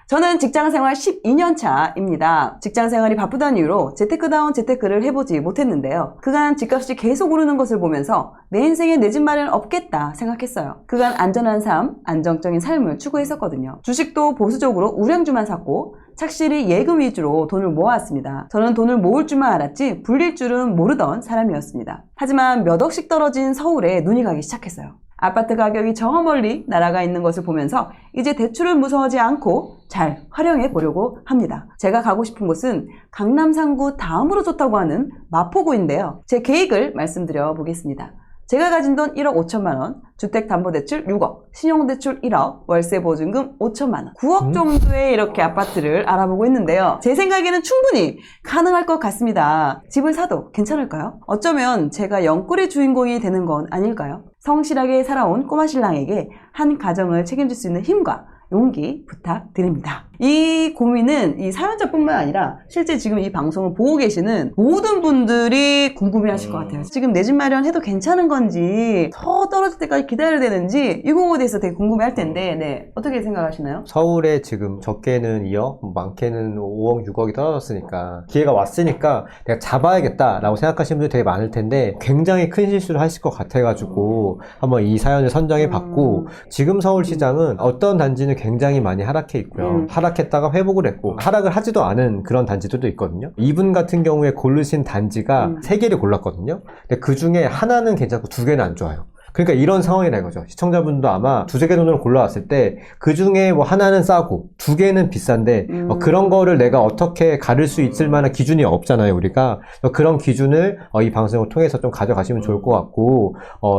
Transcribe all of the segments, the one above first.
저는 직장생활 12년 차입니다. 직장생활이 바쁘다는 이유로 재테크다운 재테크를 해보지 못했는데요. 그간 집값이 계속 오르는 것을 보면서 내 인생에 내 집 마련 없겠다 생각했어요. 그간 안전한 삶, 안정적인 삶을 추구했었거든요. 주식도 보수적으로 우량주만 샀고 착실히 예금 위주로 돈을 모았습니다. 저는 돈을 모을 줄만 알았지 불릴 줄은 모르던 사람이었습니다. 하지만 몇 억씩 떨어진 서울에 눈이 가기 시작했어요. 아파트 가격이 저 멀리 날아가 있는 것을 보면서 이제 대출을 무서워하지 않고 잘 활용해 보려고 합니다. 제가 가고 싶은 곳은 강남 상구 다음으로 좋다고 하는 마포구인데요. 제 계획을 말씀드려 보겠습니다. 제가 가진 돈 1억 5천만 원, 주택담보대출 6억, 신용대출 1억, 월세보증금 5천만 원, 9억 정도의 이렇게 아파트를 알아보고 있는데요. 제 생각에는 충분히 가능할 것 같습니다. 집을 사도 괜찮을까요? 어쩌면 제가 영끌의 주인공이 되는 건 아닐까요? 성실하게 살아온 꼬마 신랑에게 한 가정을 책임질 수 있는 힘과 용기 부탁드립니다. 이 고민은 이 사연자뿐만 아니라 실제 지금 이 방송을 보고 계시는 모든 분들이 궁금해 하실 것 같아요. 지금 내 집 마련해도 괜찮은 건지 더 떨어질 때까지 기다려야 되는지 이 부분에 대해서 되게 궁금해 할 텐데 네, 어떻게 생각하시나요? 서울에 지금 적게는 2억, 많게는 5억, 6억이 떨어졌으니까 기회가 왔으니까 내가 잡아야겠다라고 생각하시는 분들이 되게 많을 텐데 굉장히 큰 실수를 하실 것 같아가지고 한번 이 사연을 선정해 봤고 지금 서울시장은 어떤 단지는 굉장히 많이 하락해 있고요. 하락했다가 회복을 했고 하락을 하지도 않은 그런 단지들도 있거든요. 이분 같은 경우에 고르신 단지가 3개를 골랐거든요. 근데 그 중에 하나는 괜찮고 2개는 안 좋아요. 그러니까 이런 상황이라 이거죠. 시청자분도 아마 2-3개 돈으로 골라왔을 때 그 중에 뭐 하나는 싸고 2개는 비싼데 그런 거를 내가 어떻게 가를 수 있을 만한 기준이 없잖아요, 우리가. 그런 기준을 이 방송을 통해서 좀 가져가시면 좋을 것 같고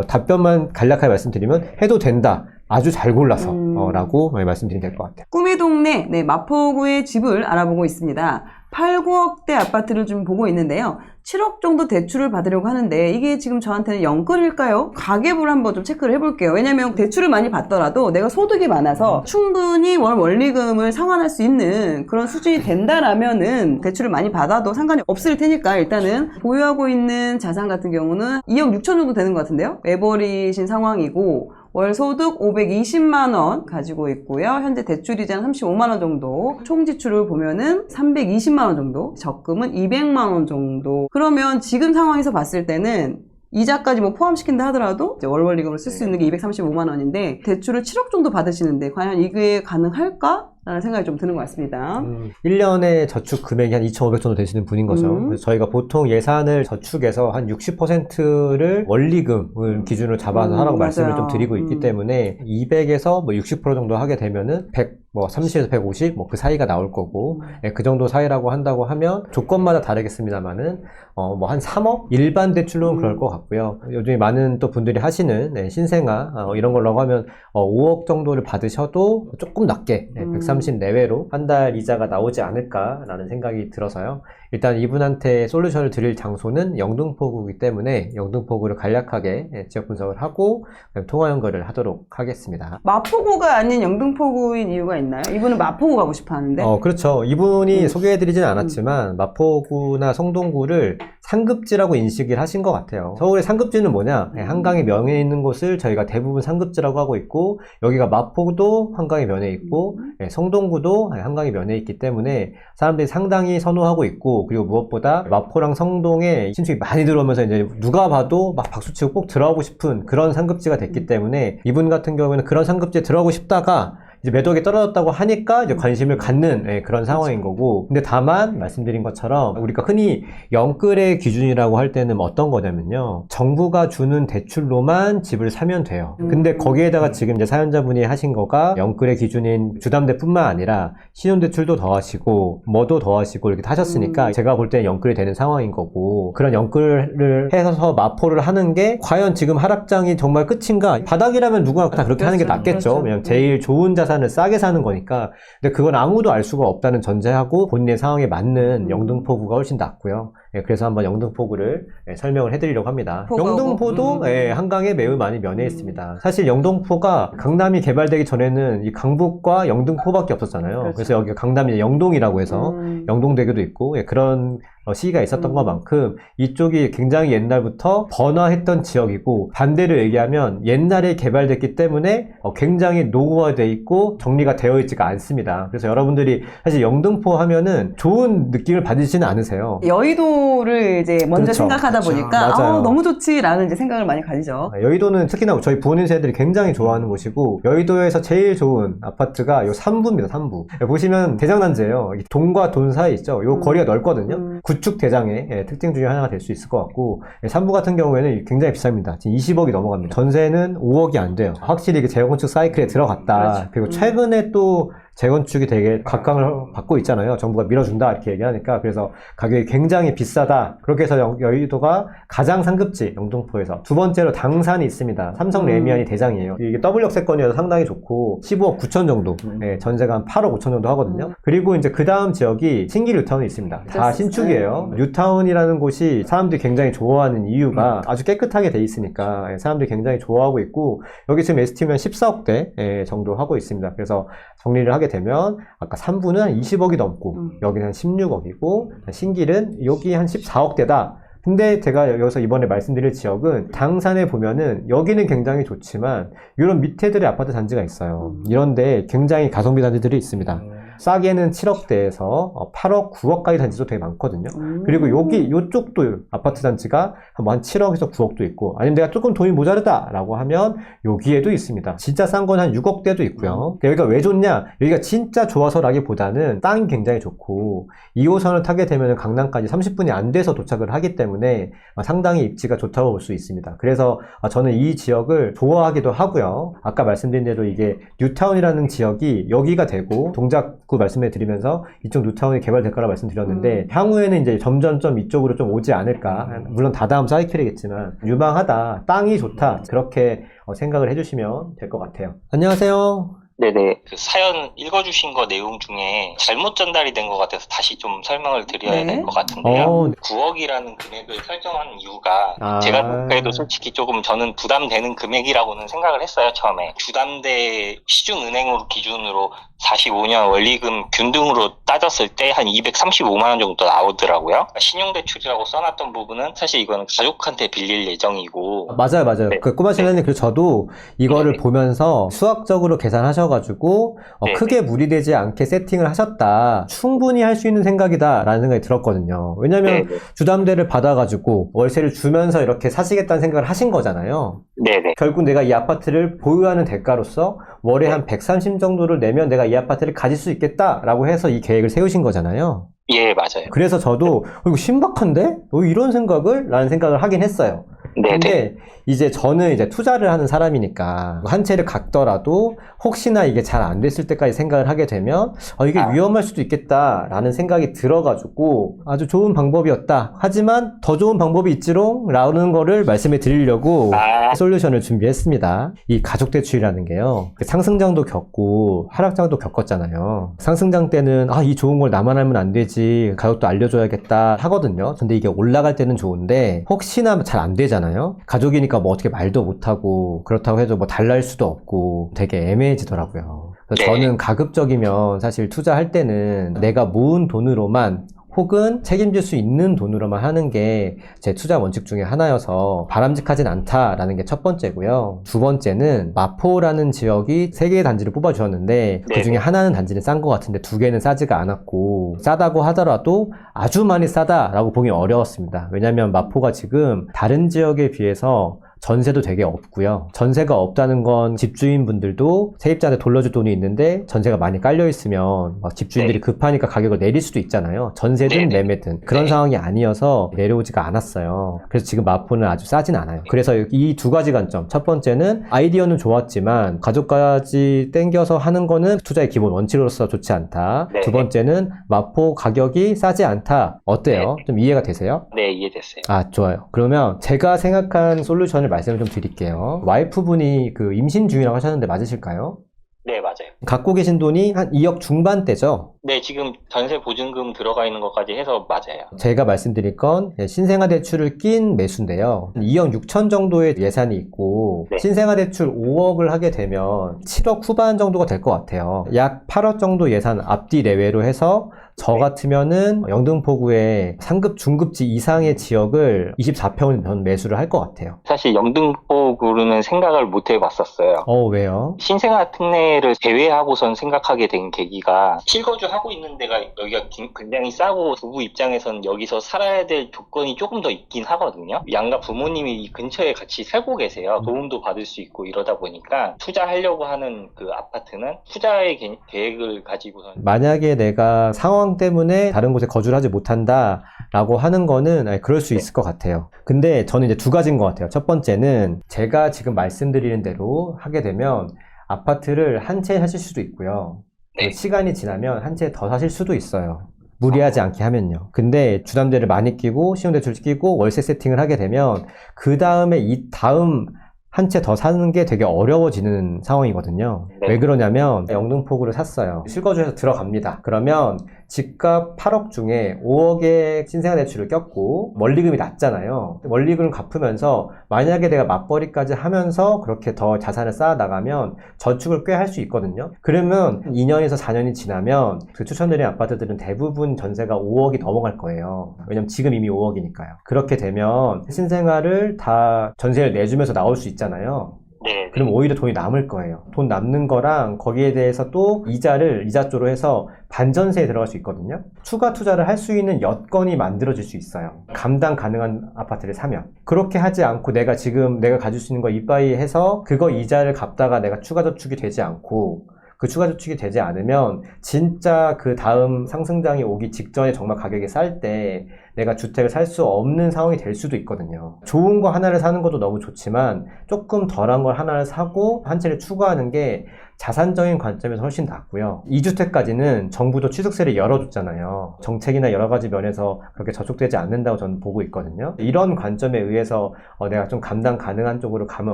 답변만 간략하게 말씀드리면 해도 된다. 아주 잘 골라서 라고 말씀드리면 될 것 같아요. 꿈의 동네 네, 마포구의 집을 알아보고 있습니다. 8, 9억대 아파트를 좀 보고 있는데요. 7억 정도 대출을 받으려고 하는데 이게 지금 저한테는 영끌일까요? 가계부를 한번 좀 체크를 해볼게요. 왜냐면 대출을 많이 받더라도 내가 소득이 많아서 충분히 월 원리금을 상환할 수 있는 그런 수준이 된다라면은 대출을 많이 받아도 상관이 없을 테니까 일단은 보유하고 있는 자산 같은 경우는 2억 6천 정도 되는 것 같은데요. 외벌이신 상황이고 월 소득 520만원 가지고 있고요. 현재 대출이자는 35만원 정도, 총 지출을 보면은 320만원 정도, 적금은 200만원 정도. 그러면 지금 상황에서 봤을 때는 이자까지 뭐 포함시킨다 하더라도 이제 월원리금을 쓸 수 있는 게 235만원인데 대출을 7억 정도 받으시는데 과연 이게 가능할까? 라는 생각이 좀 드는 것 같습니다. 1년에 저축 금액이 한 2,500 정도 되시는 분인 거죠. 그래서 저희가 보통 예산을 저축해서 한 60%를 원리금을 기준으로 잡아서 하라고 말씀을 좀 드리고 있기 때문에 200에서 뭐 60% 정도 하게 되면은 100, 뭐 30에서 150, 뭐 그 사이가 나올 거고 그 정도 사이라고 한다고 하면 조건마다 다르겠습니다만은 뭐 한 3억? 일반 대출로는 그럴 것 같고요. 요즘에 많은 또 분들이 하시는 신생아 이런 걸로 하면 5억 정도를 받으셔도 조금 낮게 130 내외로 한 달 이자가 나오지 않을까라는 생각이 들어서요. 일단 이분한테 솔루션을 드릴 장소는 영등포구이기 때문에 영등포구를 간략하게 지역 분석을 하고 통화 연결을 하도록 하겠습니다. 마포구가 아닌 영등포구인 이유가 있나요? 이분은 마포구 가고 싶어 하는데? 그렇죠. 이분이 소개해드리진 않았지만 마포구나 성동구를 상급지라고 인식을 하신 것 같아요. 서울의 상급지는 뭐냐? 한강의 면에 있는 곳을 저희가 대부분 상급지라고 하고 있고 여기가 마포구도 한강의 면에 있고 성동구도 한강의 면에 있기 때문에 사람들이 상당히 선호하고 있고 그리고 무엇보다 마포랑 성동에 신축이 많이 들어오면서 이제 누가 봐도 막 박수치고 꼭 들어가고 싶은 그런 상급지가 됐기 때문에 이분 같은 경우에는 그런 상급지에 들어가고 싶다가 이제 매덕이 떨어졌다고 하니까 이제 관심을 갖는 그런 상황인 거고 근데 다만 말씀드린 것처럼 우리가 흔히 영끌의 기준이라고 할 때는 어떤 거냐면요 정부가 주는 대출로만 집을 사면 돼요 근데 거기에다가 지금 이제 사연자분이 하신 거가 영끌의 기준인 주담대뿐만 아니라 신용대출도 더하시고 뭐도 더하시고 이렇게 하셨으니까 제가 볼 때는 영끌이 되는 상황인 거고 그런 영끌을 해서 마포를 하는 게 과연 지금 하락장이 정말 끝인가 바닥이라면 누구나 다 그렇게 하는 게 낫겠죠 왜냐면 제일 좋은 자산을 싸게 사는 거니까 근데 그건 아무도 알 수가 없다는 전제하고 본인의 상황에 맞는 영등포구가 훨씬 낫고요 그래서 한번 영등포구를 설명을 해드리려고 합니다. 영등포도 한강에 매우 많이 면해 있습니다. 사실 영등포가 강남이 개발되기 전에는 이 강북과 영등포밖에 없었잖아요. 그래서 여기가 강남이 영동이라고 해서 영동대교도 있고 그런 시기가 있었던 것만큼 이쪽이 굉장히 옛날부터 번화했던 지역이고, 반대로 얘기하면 옛날에 개발됐기 때문에 굉장히 노후화되어 있고 정리가 되어 있지가 않습니다. 그래서 여러분들이 사실 영등포 하면은 좋은 느낌을 받으시는 않으세요. 여의도를 이제 먼저 그렇죠. 생각하다 그렇죠. 보니까 맞아요. 너무 좋지라는 이제 생각을 많이 가지죠. 여의도는 특히나 저희 부모님 세대들이 굉장히 좋아하는 곳이고, 여의도에서 제일 좋은 아파트가 요 3부입니다. 3부. 보시면 대장단지예요. 동과 돈 사이 있죠. 요 거리가 넓거든요. 구축 대장의 특징 중에 하나가 될 수 있을 것 같고, 3부 같은 경우에는 굉장히 비쌉니다. 지금 20억이 넘어갑니다. 전세는 5억이 안 돼요. 확실히 그 재건축 사이클에 들어갔다. 그렇죠. 그리고 최근에 또 재건축이 되게 각광을 받고 있잖아요. 정부가 밀어준다 이렇게 얘기하니까. 그래서 가격이 굉장히 비싸다. 그렇게 해서 여의도가 가장 상급지, 영등포에서. 두 번째로 당산이 있습니다. 삼성 레미안이 대장이에요. 이게 더블 역세권이어서 상당히 좋고 15억 9천 정도, 전세가 한 8억 5천 정도 하거든요. 그리고 이제 그 다음 지역이 신길 뉴타운이 있습니다. 다 신축이에요. 뉴타운이라는 곳이 사람들이 굉장히 좋아하는 이유가 아주 깨끗하게 돼 있으니까 사람들이 굉장히 좋아하고 있고, 여기 지금 에스티면 14억대 정도 하고 있습니다. 그래서 정리를 하게 되면 아까 3부는 한 20억이 넘고 여기는 한 16억이고 신길은 여기 한 14억대다. 근데 제가 여기서 이번에 말씀드릴 지역은 당산에 보면은 여기는 굉장히 좋지만 이런 밑에들의 아파트 단지가 있어요. 이런데 굉장히 가성비 단지들이 있습니다. 싸게는 7억대에서 8억, 9억까지 단지도 되게 많거든요. 그리고 요쪽도 아파트 단지가 한 7억에서 9억도 있고, 아니면 내가 조금 돈이 모자르다라고 하면 여기에도 있습니다. 진짜 싼 건 한 6억대도 있고요. 여기가 왜 좋냐? 여기가 진짜 좋아서라기보다는 땅이 굉장히 좋고 2호선을 타게 되면 강남까지 30분이 안 돼서 도착을 하기 때문에 상당히 입지가 좋다고 볼 수 있습니다. 그래서 저는 이 지역을 좋아하기도 하고요. 아까 말씀드린 대로 이게 뉴타운이라는 지역이 여기가 되고, 동작구 말씀해 드리면서 이쪽 뉴타운이 개발될 거라 말씀드렸는데 향후에는 이제 점점점 이쪽으로 좀 오지 않을까. 물론 다다음 사이클이겠지만 유망하다, 땅이 좋다, 그렇게 생각을 해주시면 될 것 같아요. 안녕하세요. 네네. 그 사연 읽어주신 거 내용 중에 잘못 전달이 된 것 같아서 다시 좀 설명을 드려야 될 것 같은데요. 9억이라는 금액을 설정한 이유가 제가 그래도 솔직히 조금 저는 부담되는 금액이라고는 생각을 했어요, 처음에. 주담대 시중은행으로 기준으로 45년 원리금 균등으로 따졌을 때 한 235만 원 정도 나오더라고요. 신용대출이라고 써놨던 부분은 사실 이거는 가족한테 빌릴 예정이고. 맞아요. 네. 그 꼬마 신랑님, 그래서 저도 이거를 보면서 수학적으로 계산하셔가지고 크게 무리되지 않게 세팅을 하셨다. 충분히 할 수 있는 생각이다 라는 생각이 들었거든요. 왜냐면 주담대를 받아가지고 월세를 주면서 이렇게 사시겠다는 생각을 하신 거잖아요. 네네. 결국 내가 이 아파트를 보유하는 대가로서 월에 한 130 정도를 내면 내가 이 아파트를 가질 수 있겠다라고 해서 이 계획을 세우신 거잖아요. 예, 맞아요. 그래서 저도 이거 신박한데? 이런 생각을? 라는 생각을 하긴 했어요. 근데 이제 저는 이제 투자를 하는 사람이니까 한 채를 갖더라도 혹시나 이게 잘 안 됐을 때까지 생각을 하게 되면 이게 위험할 수도 있겠다라는 생각이 들어가지고 아주 좋은 방법이었다. 하지만 더 좋은 방법이 있지롱 라는 거를 말씀해 드리려고 솔루션을 준비했습니다. 이 가족대출이라는 게요, 상승장도 겪고 하락장도 겪었잖아요. 상승장 때는 이 좋은 걸 나만 알면 안 되지, 가족도 알려줘야겠다 하거든요. 근데 이게 올라갈 때는 좋은데 혹시나 잘 안 되잖아요. 가족이니까 뭐 어떻게 말도 못하고, 그렇다고 해도 뭐 달랄 수도 없고 되게 애매해지더라고요. 그래서 저는 가급적이면 사실 투자할 때는 내가 모은 돈으로만 혹은 책임질 수 있는 돈으로만 하는 게 제 투자 원칙 중에 하나여서 바람직하진 않다라는 게 첫 번째고요. 두 번째는 마포라는 지역이 3개의 단지를 뽑아주셨는데 그 중에 하나는 단지는 싼 것 같은데 2개는 싸지가 않았고, 싸다고 하더라도 아주 많이 싸다라고 보기 어려웠습니다. 왜냐하면 마포가 지금 다른 지역에 비해서 전세도 되게 없고요. 전세가 없다는 건 집주인분들도 세입자한테 돌려줄 돈이 있는데 전세가 많이 깔려있으면 막 집주인들이 급하니까 가격을 내릴 수도 있잖아요. 전세든 매매든. 그런 상황이 아니어서 내려오지가 않았어요. 그래서 지금 마포는 아주 싸진 않아요. 그래서 이 두 가지 관점. 첫 번째는 아이디어는 좋았지만 가족까지 땡겨서 하는 거는 투자의 기본 원칙으로서 좋지 않다. 두 번째는 마포 가격이 싸지 않다. 어때요? 좀 이해가 되세요? 네, 이해됐어요. 좋아요. 그러면 제가 생각한 솔루션을 말씀을 좀 드릴게요. 와이프분이 그 임신 중이라고 하셨는데 맞으실까요? 네, 맞아요. 갖고 계신 돈이 한 2억 중반대죠? 네, 지금 전세 보증금 들어가 있는 것까지 해서 맞아요. 제가 말씀드릴 건 신생아 대출을 낀 매수인데요. 2억 6천 정도의 예산이 있고 신생아 대출 5억을 하게 되면 7억 후반 정도가 될 것 같아요. 약 8억 정도 예산 앞뒤 내외로 해서 저 같으면은 영등포구의 상급 중급지 이상의 지역을 24평을 전 매수를 할 것 같아요. 사실 영등포구로는 생각을 못 해봤었어요. 왜요? 신생아 특례를 제외하고선 생각하게 된 계기가 실거주 하고 있는 데가 여기가 굉장히 싸고 부부 입장에선 여기서 살아야 될 조건이 조금 더 있긴 하거든요. 양가 부모님이 이 근처에 같이 살고 계세요. 도움도 받을 수 있고 이러다 보니까 투자하려고 하는 그 아파트는 투자의 계획을 가지고선 만약에 내가 상황 때문에 다른 곳에 거주를 하지 못한다 라고 하는 거는 그럴 수 있을 것 같아요. 근데 저는 이제 두 가지인 것 같아요. 첫 번째는 제가 지금 말씀드리는 대로 하게 되면 아파트를 한 채 사실 수도 있고요. 네. 시간이 지나면 한 채 더 사실 수도 있어요. 무리하지 않게 하면요. 근데 주담대를 많이 끼고 신용대출 끼고 월세 세팅을 하게 되면 그 다음에 이 다음 한 채 더 사는 게 되게 어려워지는 상황이거든요. 네. 왜 그러냐면 영등포구를 샀어요. 실거주해서 들어갑니다. 그러면 집값 8억 중에 5억의 신생아 대출을 꼈고 원리금이 낮잖아요. 원리금을 갚으면서 만약에 내가 맞벌이까지 하면서 그렇게 더 자산을 쌓아 나가면 저축을 꽤 할 수 있거든요. 그러면 2년에서 4년이 지나면 그 추천드린 아파트들은 대부분 전세가 5억이 넘어갈 거예요. 왜냐면 지금 이미 5억이니까요. 그렇게 되면 신생아를 다 전세를 내주면서 나올 수 있잖아요. 네. 그럼 오히려 돈이 남을 거예요. 돈 남는 거랑 거기에 대해서 또 이자를 이자조로 해서 반전세에 들어갈 수 있거든요. 추가 투자를 할 수 있는 여건이 만들어질 수 있어요. 감당 가능한 아파트를 사면. 그렇게 하지 않고 내가 지금 내가 가질 수 있는 거 이빠이 해서 그거 이자를 갚다가 내가 추가 저축이 되지 않고 그 추가 저축이 되지 않으면 진짜 그 다음 상승장이 오기 직전에 정말 가격이 쌀 때 내가 주택을 살 수 없는 상황이 될 수도 있거든요. 좋은 거 하나를 사는 것도 너무 좋지만 조금 덜한 걸 하나를 사고 한 채를 추가하는 게 자산적인 관점에서 훨씬 낫고요. 2주택까지는 정부도 취득세를 열어줬잖아요. 정책이나 여러 가지 면에서 그렇게 저촉되지 않는다고 저는 보고 있거든요. 이런 관점에 의해서 내가 좀 감당 가능한 쪽으로 가면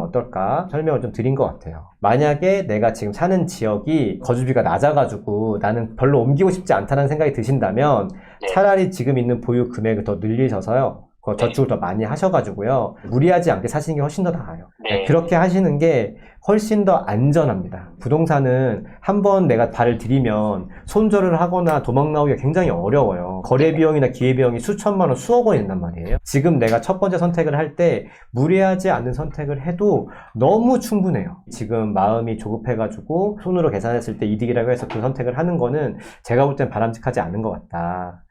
어떨까 설명을 좀 드린 것 같아요. 만약에 내가 지금 사는 지역이 거주비가 낮아가지고 나는 별로 옮기고 싶지 않다는 생각이 드신다면 차라리 지금 있는 보유 금액을 더 늘리셔서요. 저축을 더 많이 하셔가지고요. 무리하지 않게 사시는 게 훨씬 더 나아요. 네. 그렇게 하시는 게 훨씬 더 안전합니다. 부동산은 한번 내가 발을 들이면 손절을 하거나 도망 나오기가 굉장히 어려워요. 거래 비용이나 기회 비용이 수천만 원, 수억 원이 된단 말이에요. 지금 내가 첫 번째 선택을 할 때 무리하지 않는 선택을 해도 너무 충분해요. 지금 마음이 조급해가지고 손으로 계산했을 때 이득이라고 해서 그 선택을 하는 거는 제가 볼 땐 바람직하지 않은 것 같다.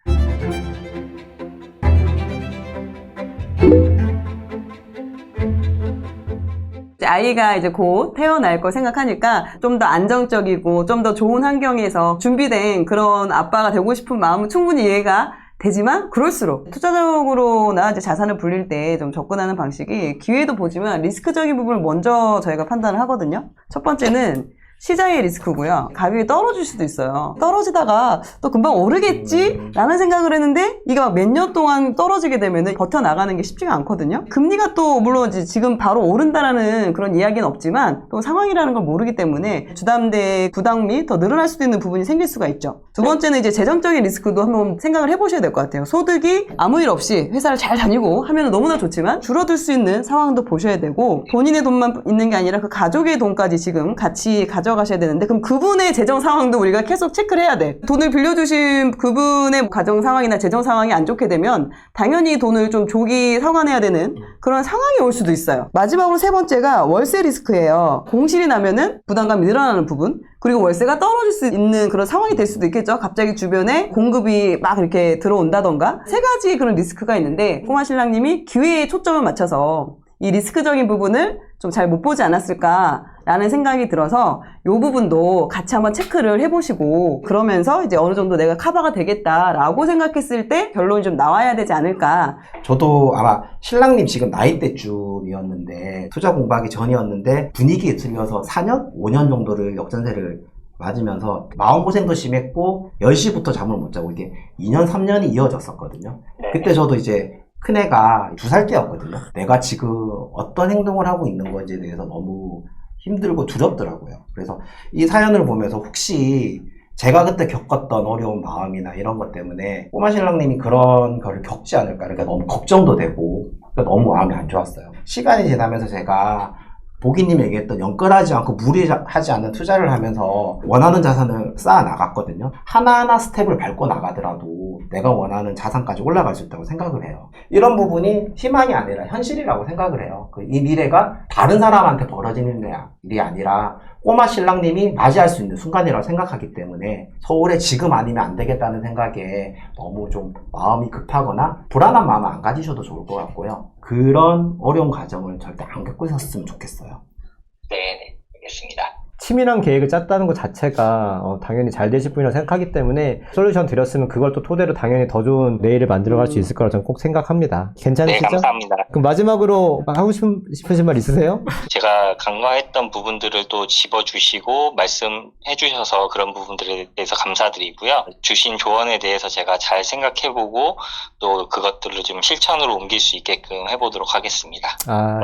아이가 이제 곧 태어날 거 생각하니까 좀 더 안정적이고 좀 더 좋은 환경에서 준비된 그런 아빠가 되고 싶은 마음은 충분히 이해가 되지만 그럴수록 투자적으로나 이제 자산을 불릴 때 좀 접근하는 방식이 기회도 보지만 리스크적인 부분을 먼저 저희가 판단을 하거든요. 첫 번째는 시장의 리스크고요. 가격이 떨어질 수도 있어요. 떨어지다가 또 금방 오르겠지? 라는 생각을 했는데 이게 몇 년 동안 떨어지게 되면 버텨나가는 게 쉽지가 않거든요. 금리가 또 물론 이제 지금 바로 오른다라는 그런 이야기는 없지만 또 상황이라는 걸 모르기 때문에 주담대 부담이 더 늘어날 수도 있는 부분이 생길 수가 있죠. 두 번째는 이제 재정적인 리스크도 한번 생각을 해보셔야 될 것 같아요. 소득이 아무 일 없이 회사를 잘 다니고 하면 너무나 좋지만 줄어들 수 있는 상황도 보셔야 되고 본인의 돈만 있는 게 아니라 그 가족의 돈까지 지금 같이 가져가셔야 되는데 그럼 그분의 재정 상황도 우리가 계속 체크를 해야 돼. 돈을 빌려주신 그분의 가정 상황이나 재정 상황이 안 좋게 되면 당연히 돈을 좀 조기 상환해야 되는 그런 상황이 올 수도 있어요. 마지막으로 세 번째가 월세 리스크예요. 공실이 나면은 부담감이 늘어나는 부분 그리고 월세가 떨어질 수 있는 그런 상황이 될 수도 있겠죠. 갑자기 주변에 공급이 막 이렇게 들어온다던가 세 가지 그런 리스크가 있는데 꼬마 신랑님이 기회에 초점을 맞춰서 이 리스크적인 부분을 좀 잘 못 보지 않았을까라는 생각이 들어서 이 부분도 같이 한번 체크를 해보시고 그러면서 이제 어느 정도 내가 커버가 되겠다라고 생각했을 때 결론이 좀 나와야 되지 않을까. 저도 아마 신랑님 지금 나이대쯤이었는데 투자 공부하기 전이었는데 분위기에 틀려서 4년? 5년 정도를 역전세를 맞으면서 마음고생도 심했고 10시부터 잠을 못 자고 이게 2년, 3년이 이어졌었거든요. 그때 저도 이제 큰애가 2살 때였거든요. 내가 지금 어떤 행동을 하고 있는 건지에 대해서 너무 힘들고 두렵더라고요. 그래서 이 사연을 보면서 혹시 제가 그때 겪었던 어려운 마음이나 이런 것 때문에 꼬마 신랑님이 그런 걸 겪지 않을까 그러니까 너무 걱정도 되고 너무 마음이 안 좋았어요. 시간이 지나면서 제가 보기님이 얘기했던 영끌하지 않고 무리하지 않는 투자를 하면서 원하는 자산을 쌓아 나갔거든요. 하나하나 스텝을 밟고 나가더라도 내가 원하는 자산까지 올라갈 수 있다고 생각을 해요. 이런 부분이 희망이 아니라 현실이라고 생각을 해요. 이 미래가 다른 사람한테 벌어지는 일이 아니라 꼬마 신랑님이 맞이할 수 있는 순간이라고 생각하기 때문에 서울에 지금 아니면 안 되겠다는 생각에 너무 좀 마음이 급하거나 불안한 마음을 안 가지셔도 좋을 것 같고요. 그런 어려운 과정을 절대 안 겪으셨으면 좋겠어요. 네, 알겠습니다. 치밀한 계획을 짰다는 것 자체가 당연히 잘 되실 분이라고 생각하기 때문에 솔루션 드렸으면 그걸 또 토대로 당연히 더 좋은 내일을 만들어갈 수 있을 거라고 저는 꼭 생각합니다. 괜찮으시죠? 네, 감사합니다. 그럼 마지막으로 하고 싶으신 말 있으세요? 제가 간과했던 부분들을 또 짚어주시고 말씀해 주셔서 그런 부분들에 대해서 감사드리고요. 주신 조언에 대해서 제가 잘 생각해보고 또 그것들을 좀 실천으로 옮길 수 있게끔 해보도록 하겠습니다.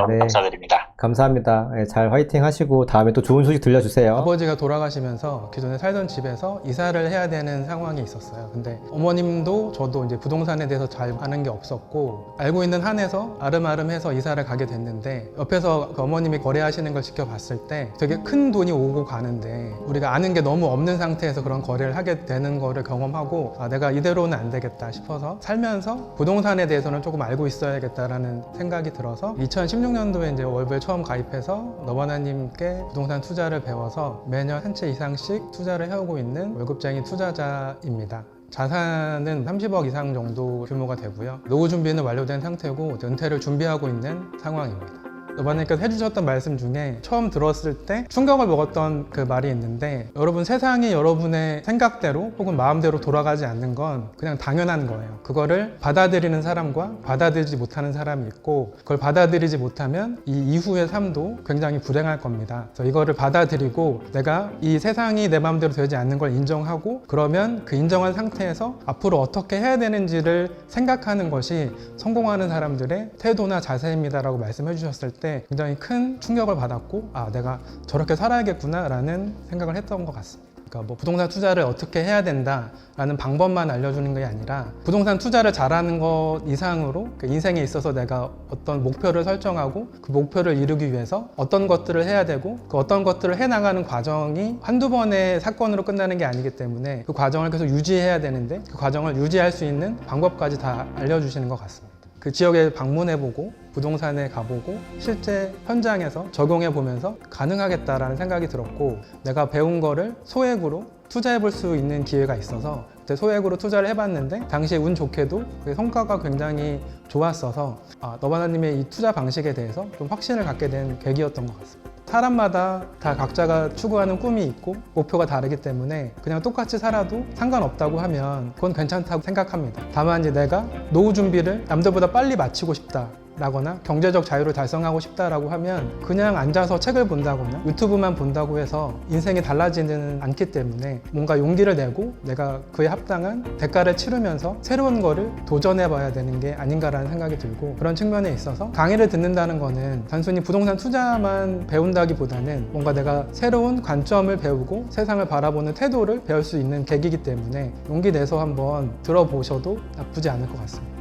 네. 감사드립니다. 감사합니다. 네, 잘 화이팅 하시고 다음에 또 좋은 소식 들려주세요. 아버지가 돌아가시면서 기존에 살던 집에서 이사를 해야 되는 상황이 있었어요. 근데 어머님도 저도 이제 부동산에 대해서 잘 아는 게 없었고 알고 있는 한에서 아름아름해서 이사를 가게 됐는데 옆에서 그 어머님이 거래하시는 걸 지켜봤을 때 되게 큰 돈이 오고 가는데 우리가 아는 게 너무 없는 상태에서 그런 거래를 하게 되는 거를 경험하고 내가 이대로는 안 되겠다 싶어서 살면서 부동산에 대해서는 조금 알고 있어야겠다라는 생각이 들어서 2016년도에 이제 월부에 처음 가입해서 너바나님께 부동산 투자를 배워서 매년 한 채 이상씩 투자를 해오고 있는 월급쟁이 투자자입니다. 자산은 30억 이상 정도 규모가 되고요. 노후 준비는 완료된 상태고 은퇴를 준비하고 있는 상황입니다. 너바님께서 해주셨던 말씀 중에 처음 들었을 때 충격을 먹었던 그 말이 있는데 여러분 세상이 여러분의 생각대로 혹은 마음대로 돌아가지 않는 건 그냥 당연한 거예요. 그거를 받아들이는 사람과 받아들이지 못하는 사람이 있고 그걸 받아들이지 못하면 이 이후의 삶도 굉장히 불행할 겁니다. 그래서 이거를 받아들이고 내가 이 세상이 내 마음대로 되지 않는 걸 인정하고 그러면 그 인정한 상태에서 앞으로 어떻게 해야 되는지를 생각하는 것이 성공하는 사람들의 태도나 자세입니다라고 말씀해 주셨을 때 굉장히 큰 충격을 받았고 내가 저렇게 살아야겠구나 라는 생각을 했던 것 같습니다. 그러니까 뭐 부동산 투자를 어떻게 해야 된다라는 방법만 알려주는 게 아니라 부동산 투자를 잘하는 것 이상으로 인생에 있어서 내가 어떤 목표를 설정하고 그 목표를 이루기 위해서 어떤 것들을 해야 되고 그 어떤 것들을 해나가는 과정이 한두 번의 사건으로 끝나는 게 아니기 때문에 그 과정을 계속 유지해야 되는데 그 과정을 유지할 수 있는 방법까지 다 알려주시는 것 같습니다. 그 지역에 방문해보고 부동산에 가보고 실제 현장에서 적용해보면서 가능하겠다라는 생각이 들었고 내가 배운 거를 소액으로 투자해볼 수 있는 기회가 있어서 그때 소액으로 투자를 해봤는데 당시에 운 좋게도 그 성과가 굉장히 좋았어서 너바나님의 이 투자 방식에 대해서 좀 확신을 갖게 된 계기였던 것 같습니다. 사람마다 다 각자가 추구하는 꿈이 있고 목표가 다르기 때문에 그냥 똑같이 살아도 상관없다고 하면 그건 괜찮다고 생각합니다. 다만 이제 내가 노후 준비를 남들보다 빨리 마치고 싶다 라거나 경제적 자유를 달성하고 싶다라고 하면 그냥 앉아서 책을 본다거나 유튜브만 본다고 해서 인생이 달라지는 않기 때문에 뭔가 용기를 내고 내가 그에 합당한 대가를 치르면서 새로운 거를 도전해 봐야 되는 게 아닌가라는 생각이 들고 그런 측면에 있어서 강의를 듣는다는 거는 단순히 부동산 투자만 배운다기보다는 뭔가 내가 새로운 관점을 배우고 세상을 바라보는 태도를 배울 수 있는 계기이기 때문에 용기 내서 한번 들어보셔도 나쁘지 않을 것 같습니다.